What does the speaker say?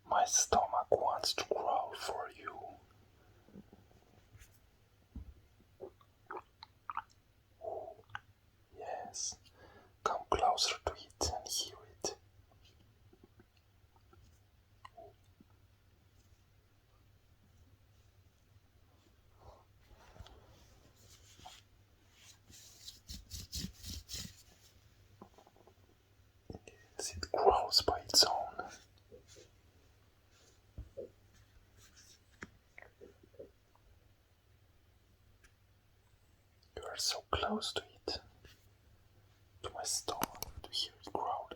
My stomach wants to growl for you. Yes, come closer to it and hear it. Yes, it growls by its own. You are so close to it, to my stomach, to hear it growling.